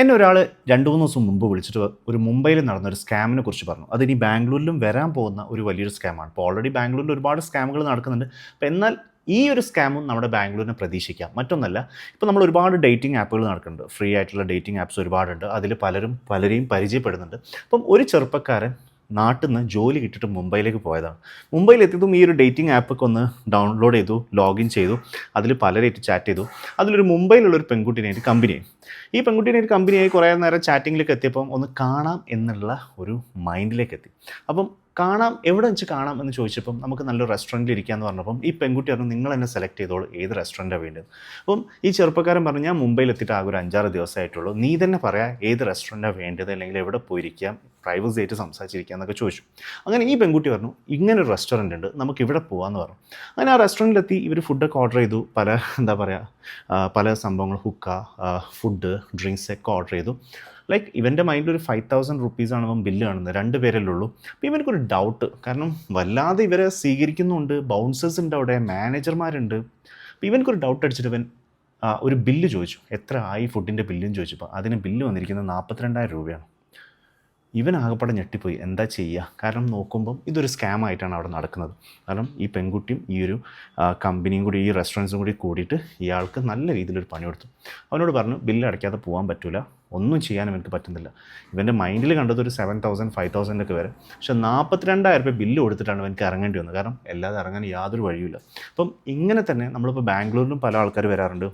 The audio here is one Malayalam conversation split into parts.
എന്നെ ഒരാൾ 2-3 ദിവസം മുമ്പ് വിളിച്ചിട്ട് ഒരു മുംബൈയിൽ നടന്നൊരു സ്കാമിനെ കുറിച്ച് പറഞ്ഞു. അതിനി ബാംഗ്ലൂരിലും വരാൻ പോകുന്ന ഒരു വലിയൊരു സ്കാമാണ്. ഇപ്പോൾ ഓൾറെഡി ബാംഗ്ലൂരിൽ ഒരുപാട് സ്കാമുകൾ നടക്കുന്നുണ്ട്. അപ്പോൾ എന്നാൽ ഈ ഒരു സ്കാമും നമ്മുടെ ബാംഗ്ലൂരിനെ പ്രതീക്ഷിക്കാം. മറ്റൊന്നല്ല, ഇപ്പോൾ നമ്മൾ ഒരുപാട് ഡേറ്റിംഗ് ആപ്പുകൾ നടക്കുന്നുണ്ട്. ഫ്രീ ആയിട്ടുള്ള ഡേറ്റിംഗ് ആപ്പ്സ് ഒരുപാടുണ്ട്. അതിൽ പലരെയും പരിചയപ്പെടുന്നുണ്ട്. അപ്പം ഒരു ചെറുപ്പക്കാരൻ നാട്ടിൽ നിന്ന് ജോലി കിട്ടിയിട്ട് മുംബൈയിലേക്ക് പോയതാണ്. മുംബൈയിലെത്തിയതും ഈ ഒരു ഡേറ്റിംഗ് ആപ്പൊക്കെ ഒന്ന് ഡൗൺലോഡ് ചെയ്തു, ലോഗിൻ ചെയ്തു, അതിൽ പലരായിട്ട് ചാറ്റ് ചെയ്തു. അതിലൊരു മുംബൈയിലുള്ളൊരു പെൺകുട്ടീനായിട്ട് കമ്പനിയായി. ഈ പെൺകുട്ടീനായിട്ട് കമ്പനിയായി കുറേ നേരം ചാറ്റിങ്ങിലേക്ക് എത്തിയപ്പം ഒന്ന് കാണാം എന്നുള്ള ഒരു മൈൻഡിലേക്ക് എത്തി. അപ്പം എവിടെ വെച്ച് കാണാം എന്ന് ചോദിച്ചപ്പം നമുക്ക് നല്ലൊരു റെസ്റ്റോറൻറ്റിൽ ഇരിക്കാമെന്ന് പറഞ്ഞപ്പം ഈ പെൺകുട്ടി പറഞ്ഞു, നിങ്ങൾ എന്നെ സെലക്ട് ചെയ്തോളൂ, ഏത് റെസ്റ്റോറൻറ്റാണ് വേണ്ടത്. അപ്പം ഈ ചെറുപ്പക്കാരൻ പറഞ്ഞു, ഞാൻ മുംബൈയിലെത്തിയിട്ട് ആകെ ഒരു 5-6 ദിവസമായിട്ടുള്ളൂ, നീ തന്നെ പറയാം ഏത് റെസ്റ്റോറൻറ്റാണ് വേണ്ടത്, അല്ലെങ്കിൽ എവിടെ പോയിരിക്കാം, പ്രൈവസി ആയിട്ട് സംസാരിച്ചിരിക്കുക എന്നൊക്കെ ചോദിച്ചു. അങ്ങനെ ഈ പെൺകുട്ടി പറഞ്ഞു, ഇങ്ങനൊരു റെസ്റ്റോറൻറ്റ് ഉണ്ട്, നമുക്ക് ഇവിടെ പോകാമെന്ന് പറഞ്ഞു. അങ്ങനെ ആ റെസ്റ്റോറൻറ്റിലെത്തി ഇവർ ഫുഡൊക്കെ ഓർഡർ ചെയ്തു. പല സംഭവങ്ങൾ, ഹുക്ക, ഫുഡ്, ഡ്രിങ്ക്സ് ഒക്കെ ഓർഡർ ചെയ്തു. ലൈക്ക് ഇവൻ്റെ മൈൻഡിൽ ഒരു 5000 റുപ്പീസാണ് അവൻ ബില്ല് കാണുന്നത്. 2 പേരല്ലേ ഉള്ളൂ. അപ്പോൾ ഇവനക്കൊരു ഡൗട്ട്, കാരണം വല്ലാതെ ഇവരെ സ്വീകരിക്കുന്നുണ്ട്, ബൗൺസേഴ്സ് ഉണ്ട്, അവിടെ മാനേജർമാരുണ്ട്. അപ്പോൾ ഇവനക്കൊരു ഡൗട്ട് അടിച്ചിട്ട് ഇവൻ ഒരു ബില്ല് ചോദിച്ചു, എത്ര ആയി ഫുഡിൻ്റെ ബില്ലും ചോദിച്ചപ്പോൾ അതിന് ബില്ല് വന്നിരിക്കുന്നത് 42,000 രൂപയാണ്. ഇവൻ ആകെപ്പാടെ ഞെട്ടിപ്പോയി, എന്താ ചെയ്യുക? കാരണം നോക്കുമ്പം ഇതൊരു സ്കാമായിട്ടാണ് അവിടെ നടക്കുന്നത്. കാരണം ഈ പെൺകുട്ടിയും ഈ ഒരു കമ്പനിയും കൂടി, ഈ റെസ്റ്റോറൻറ്റ്സും കൂടി കൂടിയിട്ട് ഇയാൾക്ക് നല്ല രീതിയിലൊരു പണി കൊടുത്തു. അവനോട് പറഞ്ഞു, ബില്ല് അടയ്ക്കാതെ പോകാൻ പറ്റില്ല, ഒന്നും ചെയ്യാനും എനിക്ക് പറ്റുന്നില്ല. ഇവൻ്റെ മൈൻഡിൽ കണ്ടത് ഒരു 7,000 5,000 ഒക്കെ വരെ. പക്ഷേ 42,000 രൂപ ബില്ല് കൊടുത്തിട്ടാണ് എനിക്ക് ഇറങ്ങേണ്ടി വന്നത്. കാരണം അല്ലാതെ ഇറങ്ങാൻ യാതൊരു വഴിയില്ല. അപ്പം ഇങ്ങനെ തന്നെ നമ്മളിപ്പോൾ ബാംഗ്ലൂരിലും പല ആൾക്കാർ വരാറുണ്ട്,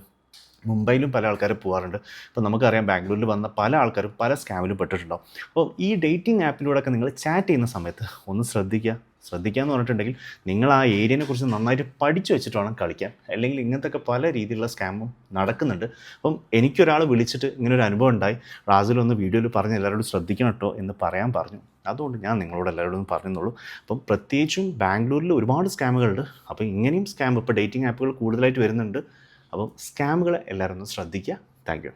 മുംബൈയിലും പല ആൾക്കാർ പോകാറുണ്ട്. ഇപ്പോൾ നമുക്കറിയാം, ബാംഗ്ലൂരിൽ വന്ന പല ആൾക്കാരും പല സ്കാമിലും പെട്ടിട്ടുണ്ടാവും. അപ്പോൾ ഈ ഡേറ്റിംഗ് ആപ്പിലൂടെയൊക്കെ നിങ്ങൾ ചാറ്റ് ചെയ്യുന്ന സമയത്ത് ഒന്ന് ശ്രദ്ധിക്കുക എന്ന് പറഞ്ഞിട്ടുണ്ടെങ്കിൽ നിങ്ങൾ ആ ഏരിയനെ കുറിച്ച് നന്നായിട്ട് പഠിച്ചു വെച്ചിട്ട് വേണം കളിക്കാൻ. അല്ലെങ്കിൽ ഇങ്ങനത്തെ പല രീതിയിലുള്ള സ്കാമും നടക്കുന്നുണ്ട്. അപ്പം എനിക്കൊരാൾ വിളിച്ചിട്ട് ഇങ്ങനൊരു അനുഭവം ഉണ്ടായി, റാസിലൊന്ന് വീഡിയോയിൽ പറഞ്ഞ് എല്ലാവരോടും ശ്രദ്ധിക്കണം കേട്ടോ എന്ന് പറയാൻ പറഞ്ഞു. അതുകൊണ്ട് ഞാൻ നിങ്ങളോട് എല്ലാവരോടും പറഞ്ഞെന്നുള്ളൂ. അപ്പം പ്രത്യേകിച്ചും ബാംഗ്ലൂരിൽ ഒരുപാട് സ്കാമുകളുണ്ട്. അപ്പോൾ ഇങ്ങനെയും സ്കാം, ഇപ്പോൾ ഡേറ്റിംഗ് ആപ്പുകൾ കൂടുതലായിട്ട് വരുന്നുണ്ട്. അപ്പം സ്കാമുകളെ എല്ലാവരും ഒന്ന് ശ്രദ്ധിക്കുക. Thank you.